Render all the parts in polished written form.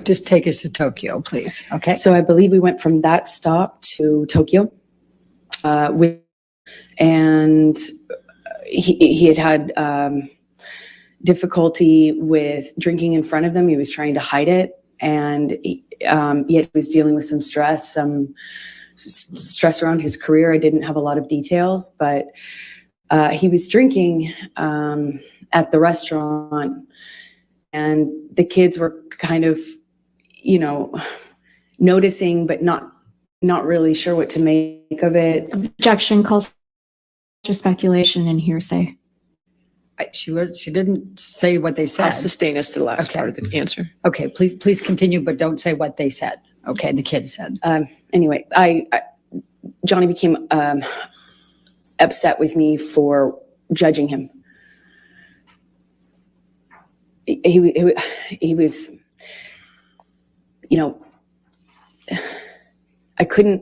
Just take us to Tokyo, please. Okay. So I believe we went from that stop to Tokyo, and he had difficulty with drinking in front of them. He was trying to hide it, and yet he was dealing with some stress around his career. I didn't have a lot of details, but he was drinking at the restaurant, and the kids were kind of, noticing, but not really sure what to make of it. Objection calls for speculation and hearsay. She didn't say what they said. I'll sustain us to the last Okay. part of the answer. Okay, please continue, but don't say what they said. Okay, the kids said. Anyway, Johnny became upset with me for judging him. He was, it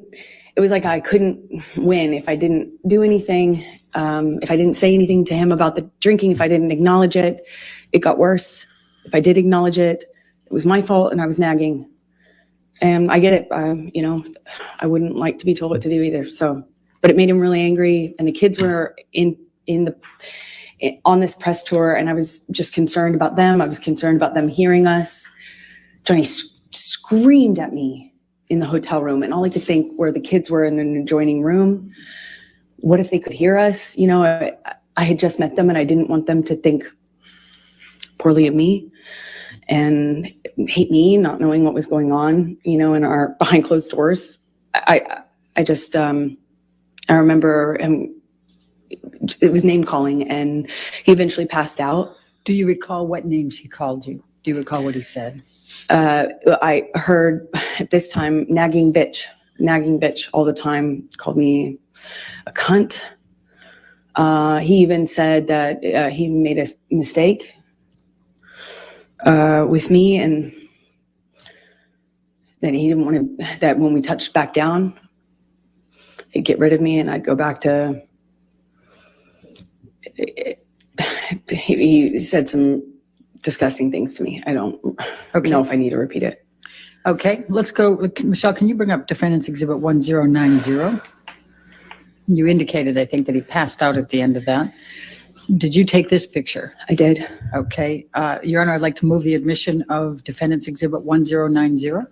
was like I couldn't win if I didn't do anything, if I didn't say anything to him about the drinking, if I didn't acknowledge it, it got worse. If I did acknowledge it, it was my fault and I was nagging. And I get it, I wouldn't like to be told what to do either. So, but it made him really angry, and the kids were on this press tour, and I was just concerned about them. I was concerned about them hearing us. Johnny screamed at me in the hotel room, and all I could think were the kids were in an adjoining room. What if they could hear us? I had just met them, and I didn't want them to think poorly of me and hate me, not knowing what was going on, in our behind closed doors. I remember him, it was name calling, and he eventually passed out. Do you recall what names he called you? Do you recall what he said? I heard at this time, nagging bitch all the time, called me a cunt. He even said that he made a mistake with me, and that he didn't want to, that when we touched back down, he'd get rid of me and I'd go back to, he said some disgusting things to me. I don't know if I need to repeat it. Okay, let's go. Michelle, can you bring up Defendants Exhibit 1090? You indicated, I think, that he passed out at the end of that. Did you take this picture? I did. Okay. Your Honor, I'd like to move the admission of Defendants Exhibit 1090.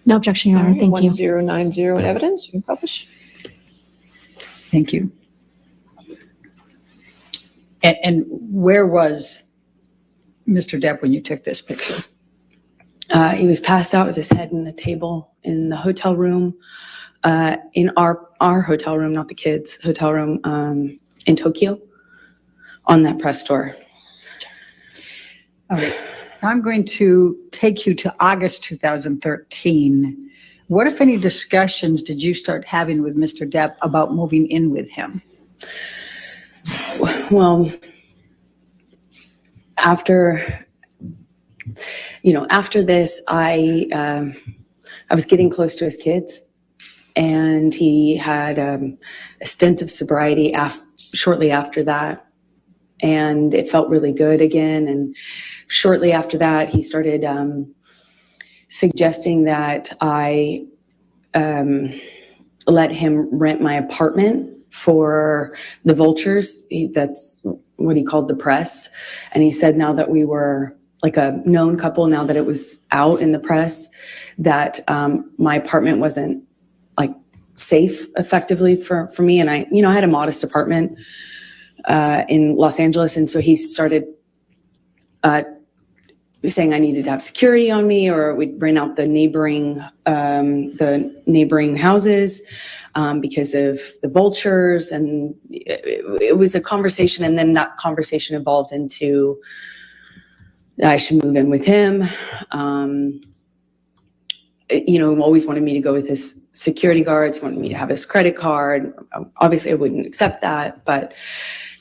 No objection, Your Honor. Thank you. 1090 in evidence. You can publish. Thank you. And where was Mr. Depp when you took this picture? He was passed out with his head in the table in the hotel room, in our hotel room, not the kids' hotel room, in Tokyo, on that press tour. All right. I'm going to take you to August 2013. What, if any, discussions did you start having with Mr. Depp about moving in with him? Well, after this, I was getting close to his kids, and he had a stint of sobriety shortly after that, and it felt really good again. And shortly after that, he started suggesting that I let him rent my apartment for the vultures. That's what he called the press. And he said now that we were like a known couple, now that it was out in the press, that my apartment wasn't like safe effectively for me. And I had a modest apartment in Los Angeles. And so he started saying I needed to have security on me, or we'd rent out the neighboring houses because of the vultures. And it was a conversation, and then that conversation evolved into I should move in with him. Always wanted me to go with his security guards, wanted me to have his credit card. Obviously, I wouldn't accept that, but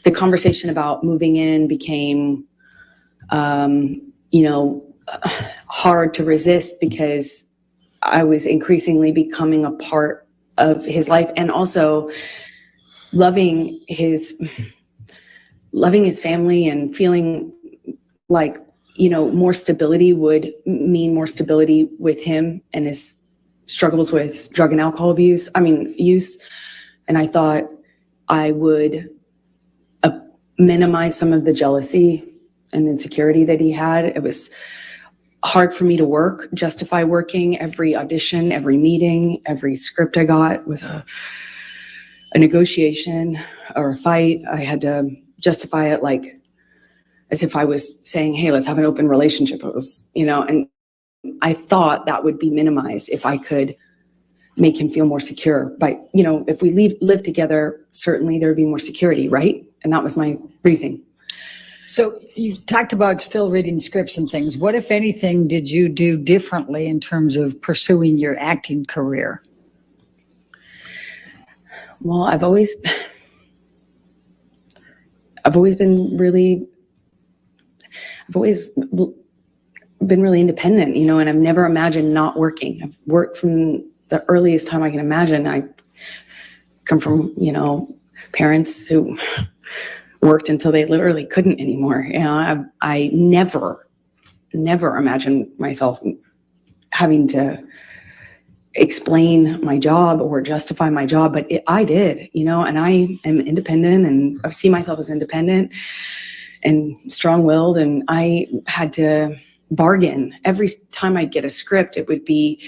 the conversation about moving in became hard to resist, because I was increasingly becoming a part of his life, and also loving his family, and feeling like more stability would mean more stability with him and his struggles with drug and alcohol use. And I thought I would minimize some of the jealousy and insecurity that he had. It was hard for me to justify working. Every audition, every meeting, every script I got was a negotiation or a fight. I had to justify it like as if I was saying, hey, let's have an open relationship. It was, and I thought that would be minimized if I could make him feel more secure. But, if we live together, certainly there would be more security, right? And that was my reasoning. So you talked about still reading scripts and things. What, if anything, did you do differently in terms of pursuing your acting career? Well, I've always been really independent, and I've never imagined not working. I've worked from the earliest time I can imagine. I come from, parents who worked until they literally couldn't anymore. I never imagined myself having to explain my job or justify my job, but I did, and I am independent, and I see myself as independent and strong-willed, and I had to bargain. Every time I'd get a script, it would be,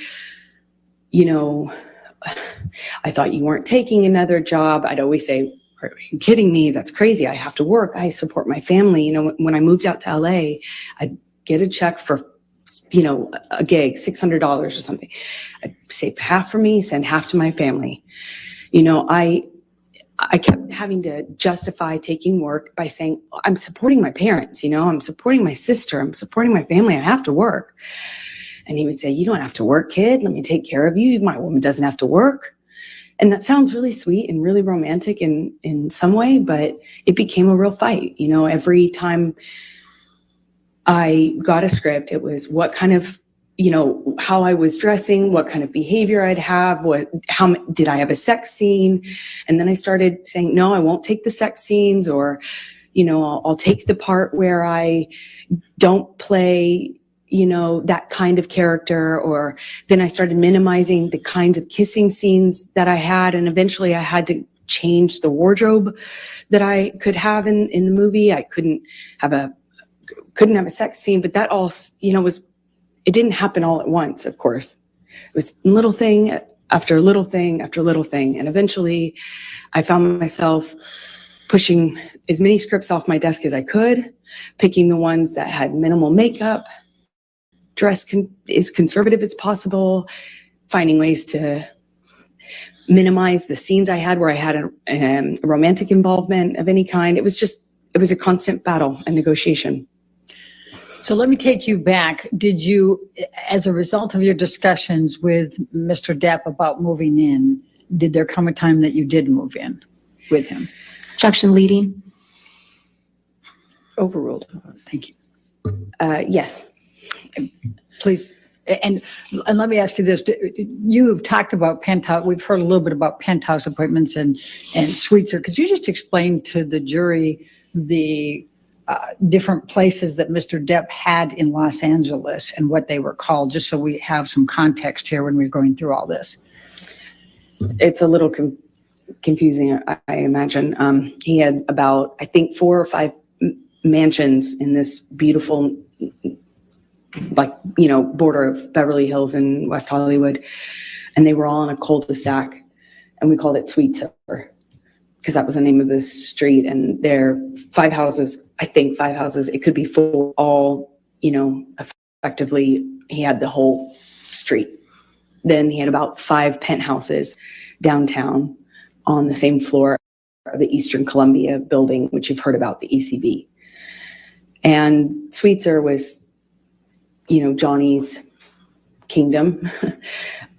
I thought you weren't taking another job. I'd always say, are you kidding me? That's crazy. I have to work. I support my family. When I moved out to LA, I'd get a check for, a gig, $600 or something. I'd save half for me, send half to my family. I kept having to justify taking work by saying, I'm supporting my parents, I'm supporting my sister, I'm supporting my family, I have to work. And he would say, you don't have to work, kid. Let me take care of you. My woman doesn't have to work. And that sounds really sweet and really romantic in some way, but it became a real fight. Every time I got a script, it was what kind of, how I was dressing, what kind of behavior I'd have, how did I have a sex scene? And then I started saying, no, I won't take the sex scenes, or, I'll take the part where I don't play, that kind of character. Or then I started minimizing the kinds of kissing scenes that I had. And eventually I had to change the wardrobe that I could have in the movie. I couldn't have a sex scene, but that all, it didn't happen all at once, of course. It was little thing after little thing after little thing. And eventually I found myself pushing as many scripts off my desk as I could, picking the ones that had minimal makeup, dress as conservative as possible, finding ways to minimize the scenes I had where I had a romantic involvement of any kind. It was a constant battle and negotiation. So let me take you back. Did you, as a result of your discussions with Mr. Depp about moving in, did there come a time that you did move in with him? Objection leading. Overruled. Thank you. Yes. Please. And let me ask you this. You've talked about penthouse. We've heard a little bit about penthouse appointments and suites. Could you just explain to the jury the different places that Mr. Depp had in Los Angeles and what they were called, just so we have some context here when we're going through all this? It's a little confusing, I imagine. He had about, I think, 4 or 5 mansions in this beautiful, border of Beverly Hills and West Hollywood. And they were all on a cul-de-sac, and we called it Suites, because that was the name of this street. And there are 5 houses, I think 5 houses. It could be 4, all, effectively, he had the whole street. Then he had about 5 penthouses downtown on the same floor of the Eastern Columbia building, which you've heard about, the ECB. And Sweetser was, Johnny's kingdom.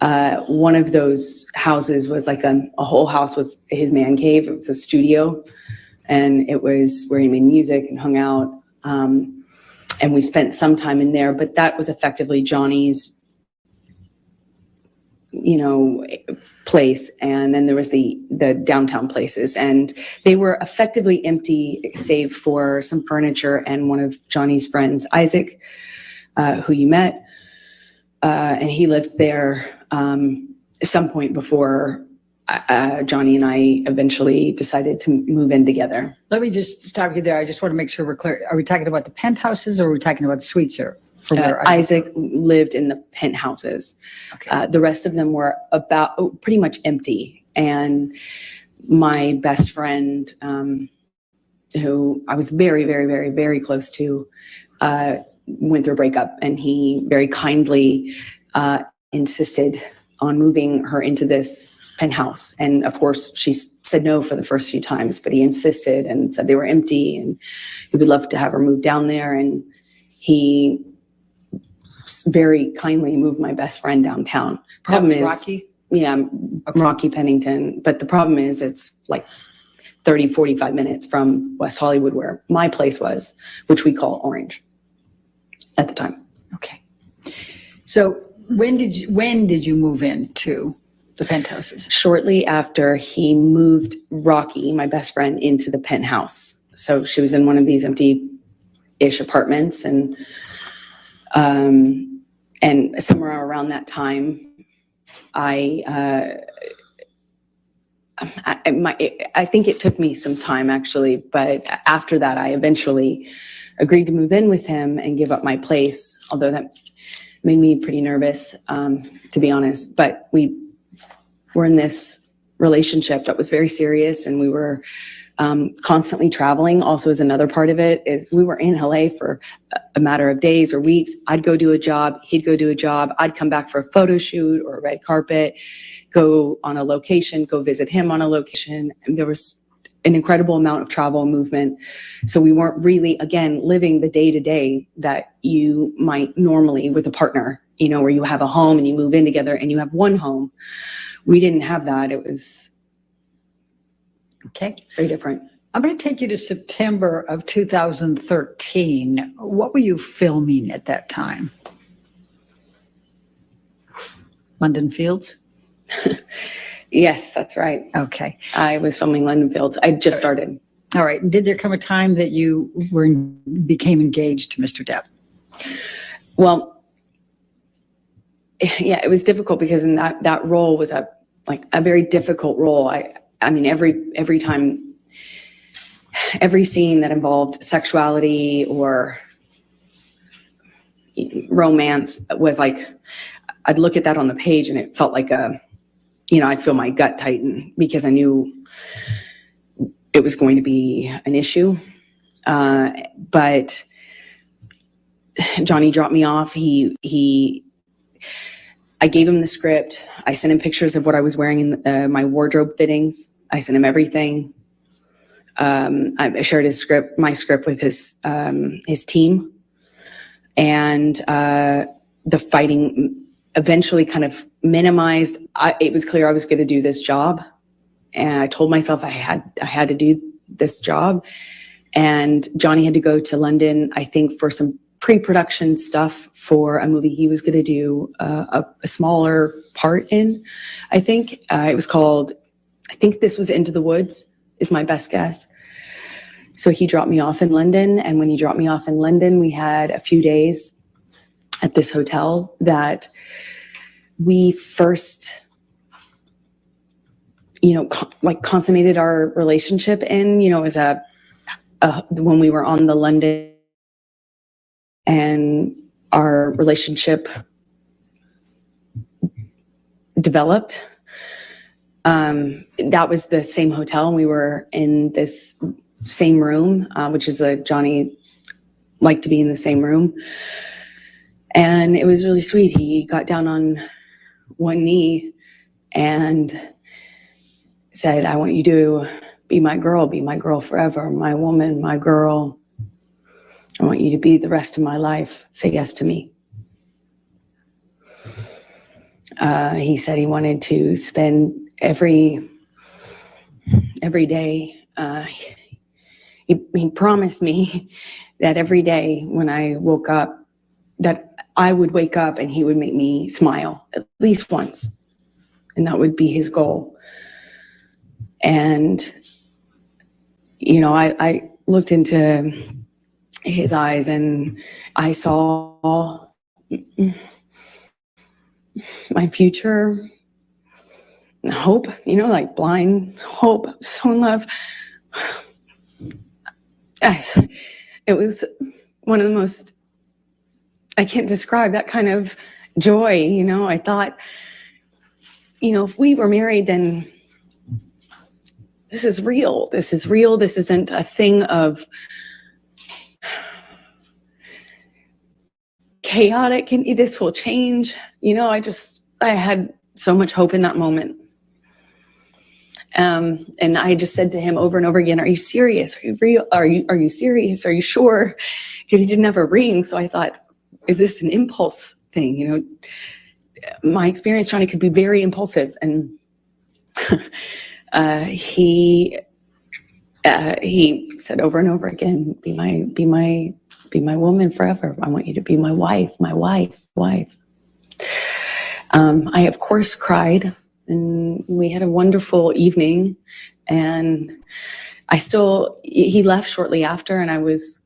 One of those houses was like a whole house was his man cave. It was a studio, and it was where he made music and hung out. And we spent some time in there, but that was effectively Johnny's place, and then there was the downtown places, and they were effectively empty save for some furniture and one of Johnny's friends, Isaac, who you met, and he lived there at some point before Johnny and I eventually decided to move in together. Let me just stop you there. I just want to make sure we're clear. Are we talking about the penthouses or are we talking about suites or from where Isaac lived in the penthouses. Okay. The rest of them were pretty much empty. And my best friend, who I was very, very, very, very close to, went through a breakup, and he very kindly insisted on moving her into this penthouse. And of course, she said no for the first few times, but he insisted and said they were empty and he would love to have her move down there. And he very kindly moved my best friend downtown. Problem is, Rocky? yeah, Okay. Rocky Pennington. But the problem is it's like 30, 45 minutes from West Hollywood, where my place was, which we call Orange at the time. Okay. So when did you move into the penthouses? Shortly after he moved my best friend, into the penthouse. So she was in one of these empty-ish apartments, and somewhere around that time, I think it took me some time actually, but after that, I eventually agreed to move in with him and give up my place, although that made me pretty nervous, to be honest. But we were in this relationship that was very serious, and we were constantly traveling. Also, is another part of it, is we were in LA for a matter of days or weeks. I'd go do a job, he'd go do a job. I'd come back for a photo shoot or a red carpet, go on a location, go visit him on a location. And there was an incredible amount of travel and movement. So we weren't really, again, living the day-to-day that you might normally with a partner, where you have a home and you move in together and you have one home. We didn't have that. It was Okay. very different. I'm going to take you to September of 2013. What were you filming at that time? London Fields? Yes, that's right. Okay. I was filming London Fields. I just started. All right. Did there come a time that you became engaged to Mr. Depp? Well, yeah, it was difficult because in that role was a very difficult role. I mean, every time, every scene that involved sexuality or romance was like, I'd look at that on the page and it felt like I'd feel my gut tighten because I knew it was going to be an issue. But Johnny dropped me off. I gave him the script. I sent him pictures of what I was wearing in my wardrobe fittings. I sent him everything. I shared my script with his team, and the fighting eventually kind of minimized. It was clear I was going to do this job, and I told myself I had to do this job. And Johnny had to go to London, I think, for some pre-production stuff for a movie he was going to do a smaller part in. I think it was called, I think this was Into the Woods, is my best guess. So he dropped me off in London, and when he dropped me off in London, we had a few days at this hotel that we first, consummated our relationship in, as when we were on the London, and our relationship developed. That was the same hotel, and we were in this same room, which is Johnny liked to be in the same room. And it was really sweet. He got down on one knee and said, "I want you to be my girl forever, my woman, my girl. I want you to be the rest of my life. Say yes to me." He said he wanted to spend every day. He promised me that every day when I woke up, that I would wake up and he would make me smile at least once. and that would be his goal. And, you know, I looked into his eyes and I saw my future, hope, you know, like blind hope, so in love. It was one of the most, I can't describe that kind of joy, you know. I thought, you know, if we were married, then this is real. This is real. This isn't a thing of chaotic and this will change. You know, I had so much hope in that moment. And I just said to him over and over again, are you serious? Are you real? Are you serious? Are you sure? Because he didn't have a ring. So I thought, is this an impulse thing? You know, my experience, Johnny, could be very impulsive. And he said over and over again, be my woman forever. I want you to be my wife. I, of course, cried, and we had a wonderful evening. And he left shortly after, and I was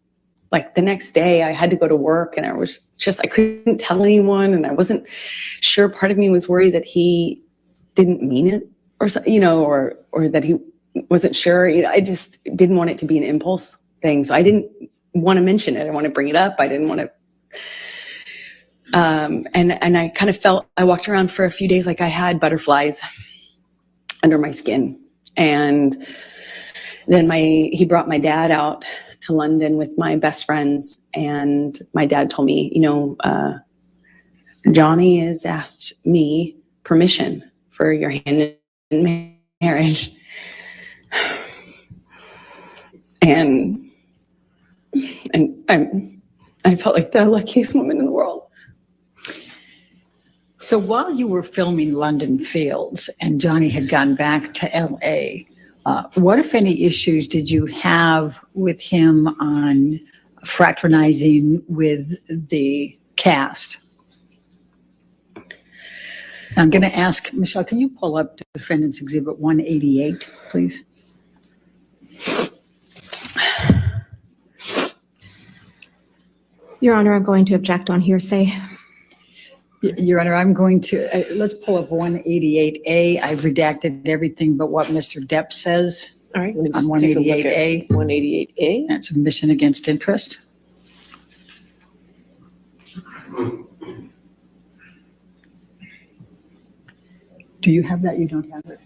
like, the next day I had to go to work, and I couldn't tell anyone, and I wasn't sure. Part of me was worried that he didn't mean it, or, you know, or that he wasn't sure. You know, I just didn't want it to be an impulse thing. So I didn't want to mention it. I want to bring it up. I didn't want to. And I kind of felt, I walked around for a few days like I had butterflies under my skin. And then he brought my dad out to London with my best friends. And my dad told me, you know, Johnny has asked me permission for your hand in marriage. And I felt like the luckiest woman in the world. So while you were filming London Fields and Johnny had gone back to LA, what, if any, issues did you have with him on fraternizing with the cast? I'm going to ask, Michelle, can you pull up Defendants Exhibit 188, please? Your Honor, I'm going to object on hearsay. Your Honor, I'm going to, let's pull up 188A. I've redacted everything but what Mr. Depp says. All right, let me On just take a look 188A. at 188A. That's admission against interest. Do you have that? You don't have it?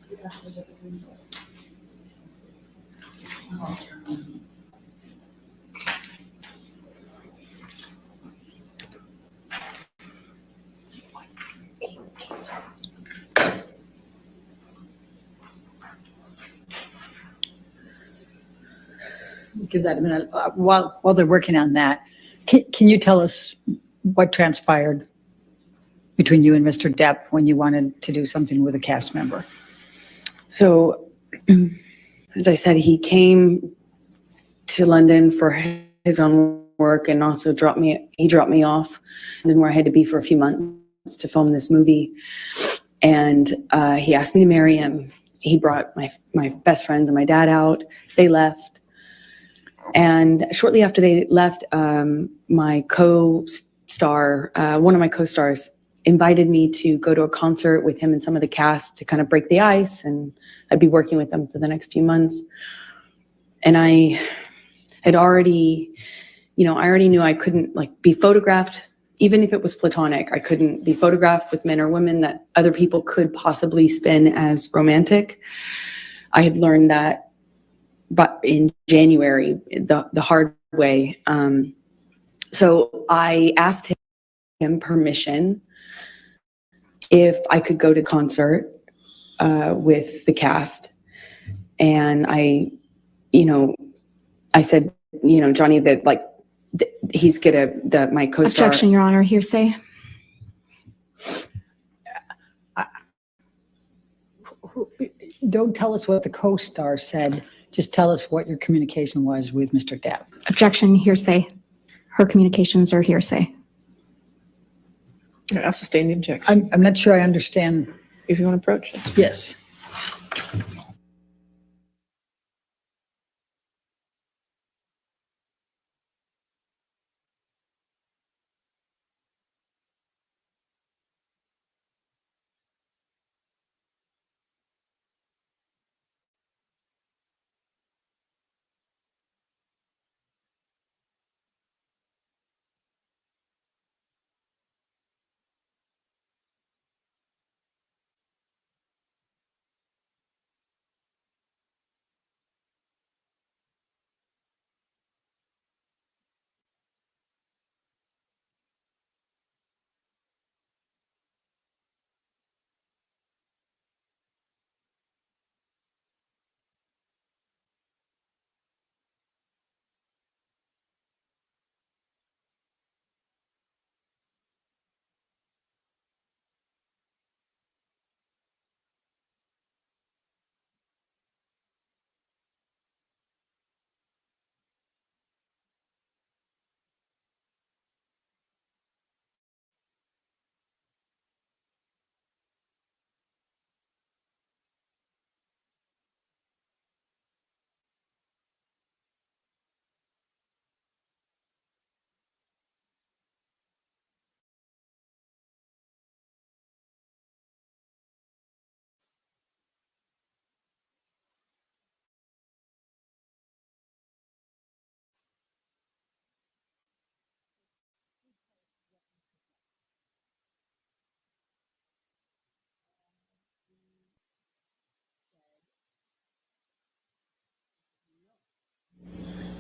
Give that a minute. While they're working on that, can you tell us what transpired between you and Mr. Depp when you wanted to do something with a cast member? So, As I said, he came to London for his own work and also dropped me off, and where I had to be for a few months to film this movie. And he asked me to marry him. He brought my best friends and my dad out. They left. And shortly after they left, my co-star, one of my co-stars, invited me to go to a concert with him and some of the cast to kind of break the ice, and I'd be working with them for the next few months. And I had already, I already knew I couldn't be photographed, even if it was platonic. I couldn't be photographed with men or women that other people could possibly spin as romantic. I had learned that but in January, the hard way. So I asked him permission if I could go to concert with the cast. And I said, Johnny, that he's my co-star. Objection, Your Honor, hearsay. Don't tell us what the co-star said. Just tell us what your communication was with Mr. Depp. Objection, hearsay. Her communications are hearsay. I'll sustain the objection. I'm not sure I understand. if you want to approach this. Yes.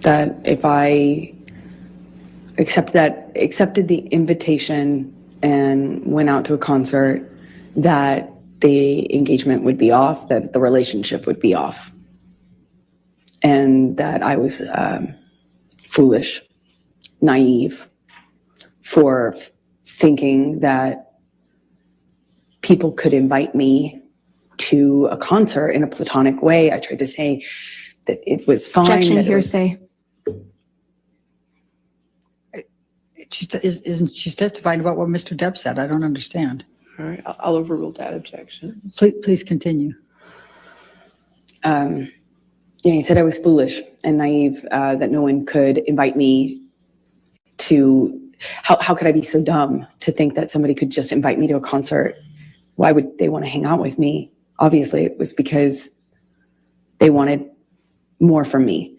That if I accepted the invitation and went out to a concert, that the engagement would be off, that the relationship would be off, and that I was foolish, naive for thinking that people could invite me to a concert in a platonic way. I tried to say that it was fine. Objection, that it was- hearsay. She's testifying about what Mr. Depp said. I don't understand. All right, I'll overrule that objection. Please continue. Yeah, he said I was foolish and naive, that no one could invite me to, how could I be so dumb to think that somebody could just invite me to a concert? Why would they want to hang out with me? Obviously, it was because they wanted more from me,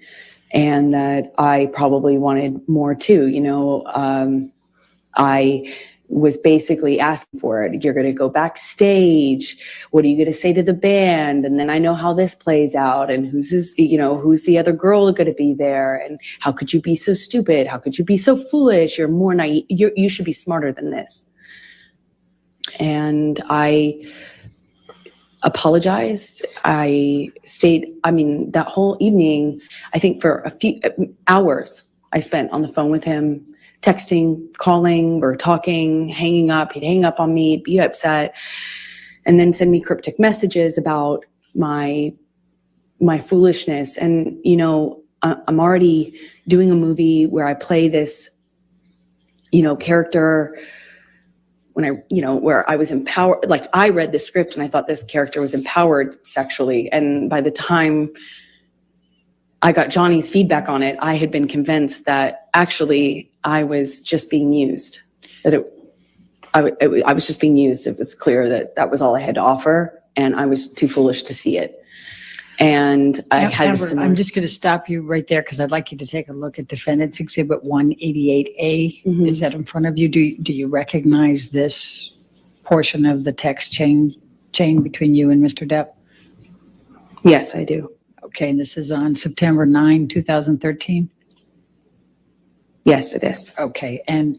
and that I probably wanted more too. I was basically asking for it. You're going to go backstage. What are you going to say to the band? And then I know how this plays out, and who's the other girl going to be there? And how could you be so stupid? How could you be so foolish? You're more naive. You should be smarter than this. And I apologized. That whole evening, I think for a few hours, I spent on the phone with him, texting, calling, or talking, hanging up. He'd hang up on me, be upset, and then send me cryptic messages about my foolishness. And, I'm already doing a movie where I play this, character where I was empowered. Like, I read the script and I thought this character was empowered sexually. And by the time I got Johnny's feedback on it, I had been convinced that actually I was just being used, that I was just being used. It was clear that that was all I had to offer, and I was too foolish to see it. And I had Amber, I'm just going to stop you right there because I'd like you to take a look at Defendants Exhibit 188A. Mhm. Is that in front of you? Do you recognize this portion of the text chain between you and Mr. Depp? Yes, I do. Okay, and this is on September 9, 2013? Yes, it is. Okay, and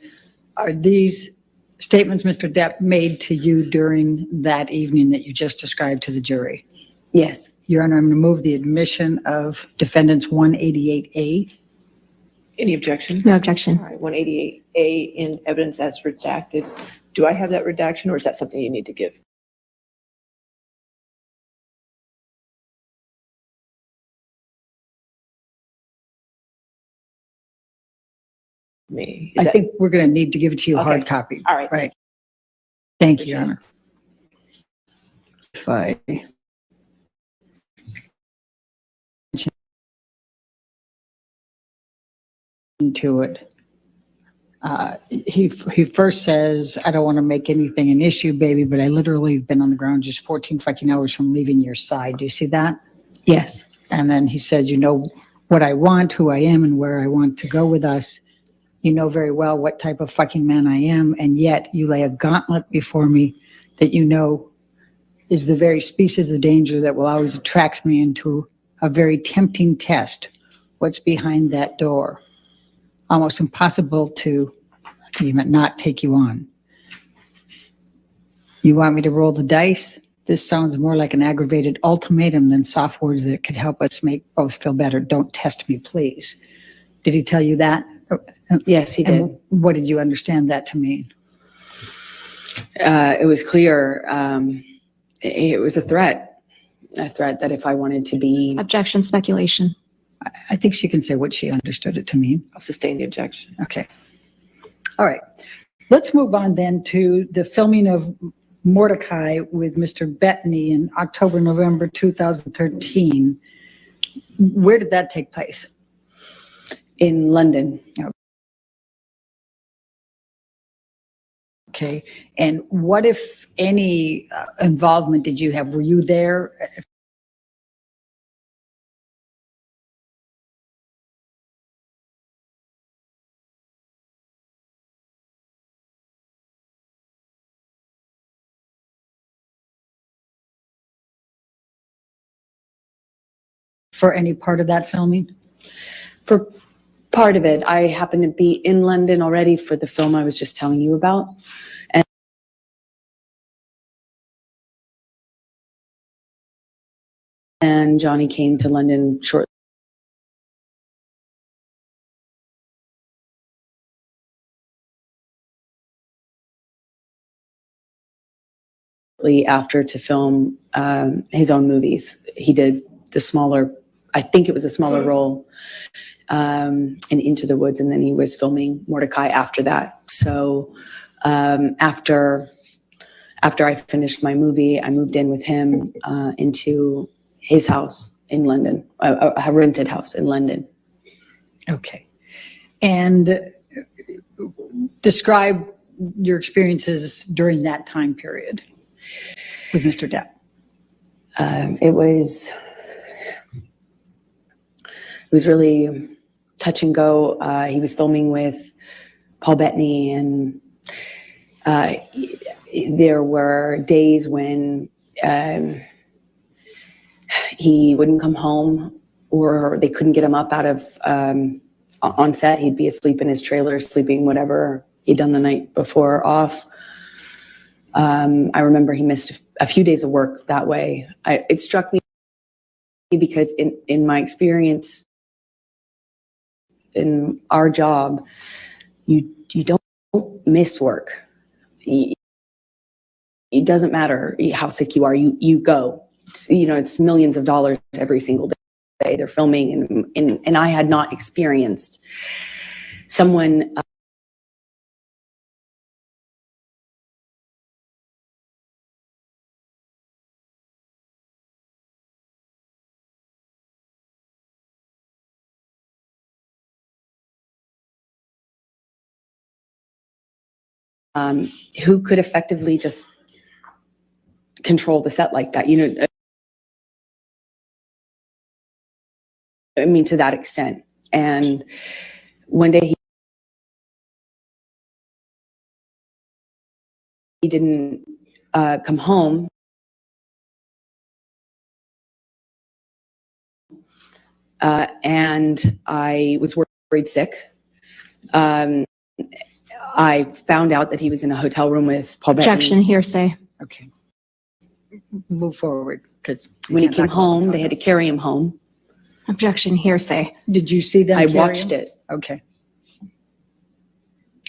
are these statements Mr. Depp made to you during that evening that you just described to the jury? Yes. Your Honor, I'm going to move the admission of Defendants 188A. Any objection? No objection. All right, 188A in evidence as redacted. Do I have that redaction, or is that something you need to give me? Is I that- think we're going to need to give it to you hard Okay. copy. All right. Right. Thank you, Your Honor. if I into it. He first says, I don't want to make anything an issue, baby, but I literally have been on the ground just 14 fucking hours from leaving your side. Do you see that? Yes. And then he says, you know what I want, who I am, and where I want to go with us. You know very well what type of fucking man I am, and yet you lay a gauntlet before me that you know is the very species of danger that will always attract me into a very tempting test. What's behind that door? Almost impossible to even not take you on. You want me to roll the dice? This sounds more like an aggravated ultimatum than soft words that could help us make both feel better. Don't test me, please. Did he tell you that? Yes, he did. And what did you understand that to mean? It was clear. It was a threat that if I wanted to be. Objection, speculation. I think she can say what she understood it to mean. I'll sustain the objection. Okay. All right. Let's move on then to the filming of Mordecai with Mr. Bethany in October, November 2013. Where did that take place? In London. Okay. And what, if any, involvement did you have? Were you there? For any part of that filming? For part of it, I happened to be in London already for the film I was just telling you about. And Johnny came to London shortly after to film his own movies. He did the smaller, I think it was a smaller role in Into the Woods, and then he was filming Mordecai after that. So after I finished my movie, I moved in with him into his house in London, a rented house in London. Okay. And describe your experiences during that time period with Mr. Depp. It was really touch and go. He was filming with Paul Bethany, and there were days when he wouldn't come home, or they couldn't get him up out of on set. He'd be asleep in his trailer, sleeping whatever he'd done the night before off. I remember he missed a few days of work that way. It struck me because in my experience in our job, you don't miss work. It doesn't matter how sick you are, you go. It's millions of dollars every single day they're filming, and I had not experienced someone who could effectively just control the set like that. I mean, to that extent. And one day he didn't come home. And I was worried sick. I found out that he was in a hotel room with Paul Bethany. Objection, hearsay. Okay. Move forward, because When he came home, they had to carry him home. Objection, hearsay. Did you see them? I carry watched him? it. Okay.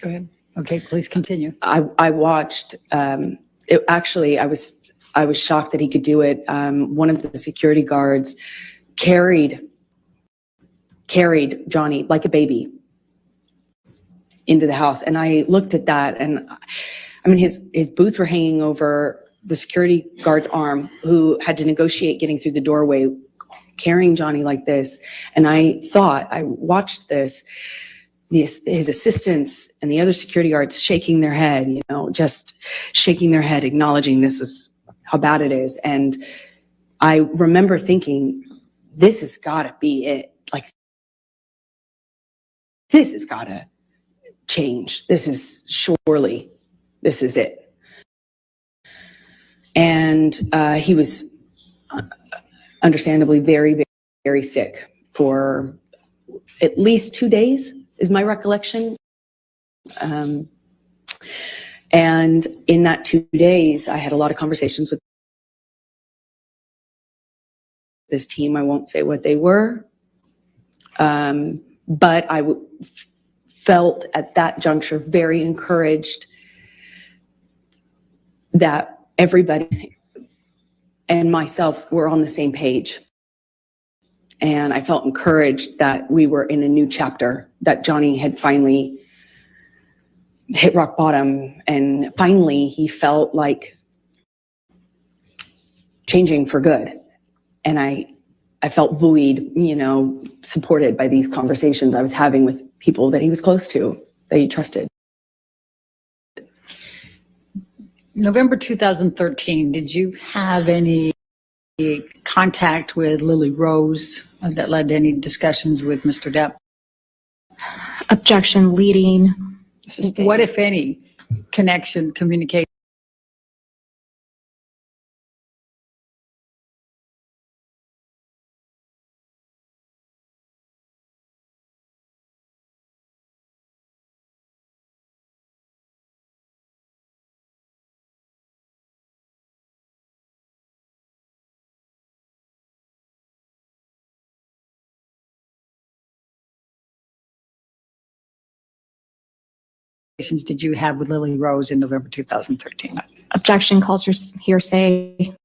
Go ahead. Okay, please continue. I watched. Actually, I was shocked that he could do it. One of the security guards carried Johnny like a baby into the house, and I looked at that, and I mean his boots were hanging over the security guard's arm, who had to negotiate getting through the doorway, carrying Johnny like this. And I watched this, his assistants and the other security guards shaking their head, just shaking their head, acknowledging this is how bad it is. And I remember thinking, this has got to be it. Like, this has got to change. This is it. And he was understandably very, very, very sick for at least 2 days, is my recollection. And in that 2 days, I had a lot of conversations with this team. I won't say what they were, but I felt at that juncture very encouraged that everybody and myself were on the same page. And I felt encouraged that we were in a new chapter, that Johnny had finally hit rock bottom, and finally he felt like changing for good. And I felt buoyed, supported by these conversations I was having with people that he was close to, that he trusted. November 2013, did you have any contact with Lily Rose that led to any discussions with Mr. Depp? Objection leading. Sustained. What, if any, connection, communication? Did you have with Lily Rose in November 2013? Objection calls for hearsay.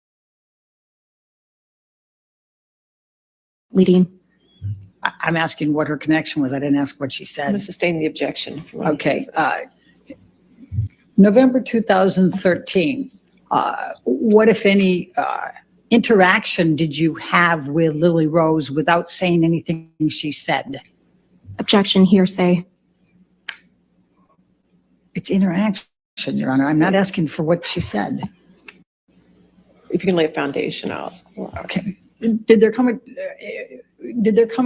Leading. I'm asking what her connection was. I didn't ask what she I'm going to said. sustain the objection. If you want. Okay. November 2013, what, if any, interaction did you have with Lily Rose without saying anything she said? Objection hearsay. It's interaction, Your Honor. I'm not asking for what she said. If you can lay a foundation out. Okay. Did there come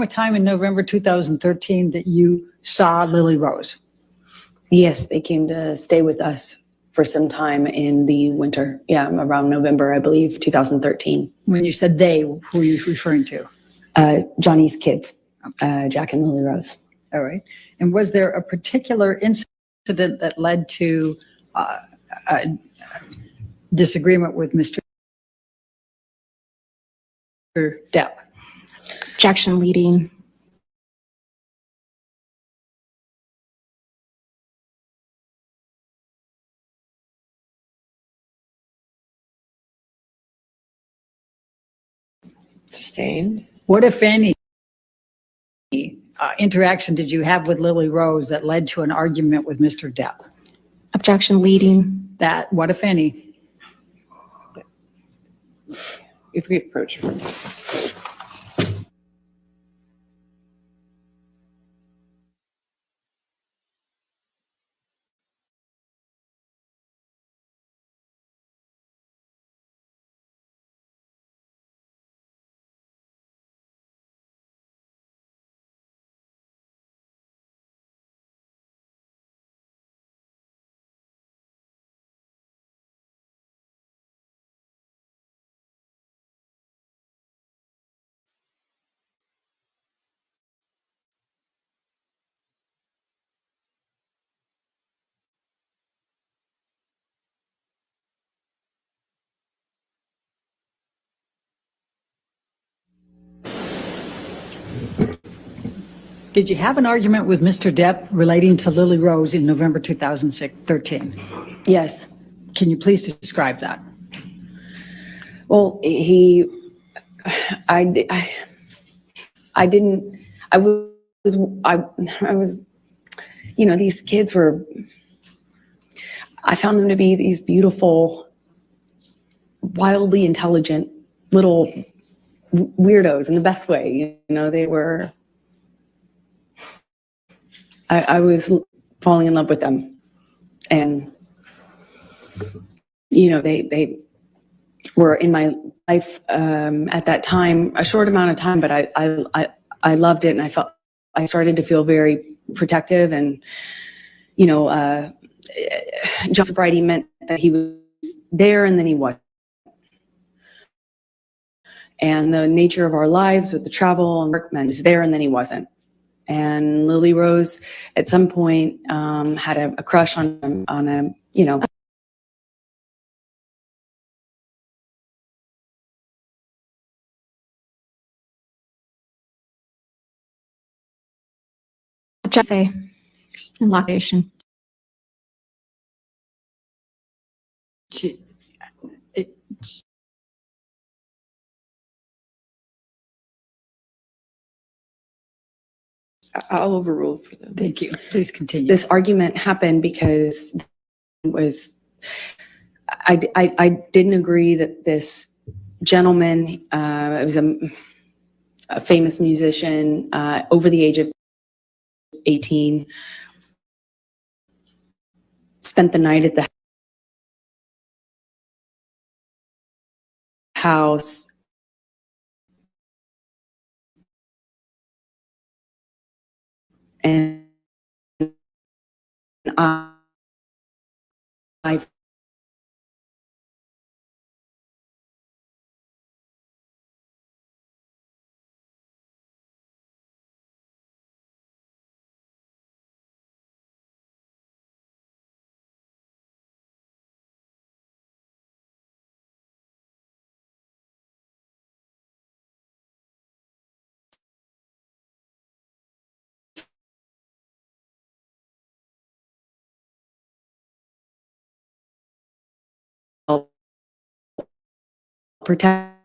a time in November 2013 that you saw Lily Rose? Yes, they came to stay with us for some time in the winter. Yeah, around November, I believe, 2013. When you said they, who are you referring to? Johnny's kids, Jack and Lily Rose. All right. And was there a particular incident that led to a disagreement with Mr. Depp? Objection leading. Sustained. What, if any, interaction did you have with Lily Rose that led to an argument with Mr. Depp? Objection leading. That, what, if any? If we approach from this. Did you have an argument with Mr. Depp relating to Lily Rose in November 2013? Yes. Can you please describe that? Well, I was, these kids were, I found them to be these beautiful wildly intelligent little weirdos in the best way. You know, they were, I was falling in love with them. And, you know, they were in my life at that time, a short amount of time, but I loved it. And I started to feel very protective. And, you know, John's sobriety meant that he was there and then he wasn't. And the nature of our lives with the travel and work meant he was there and then he wasn't. And Lily Rose at some point had a crush on a, you know, Just say, in location. She- it- I'll overrule for them. Thank you. Please continue. this argument happened because it was, I didn't agree that this gentleman, it was a famous musician over the age of 18, spent the night at the house. And I felt protective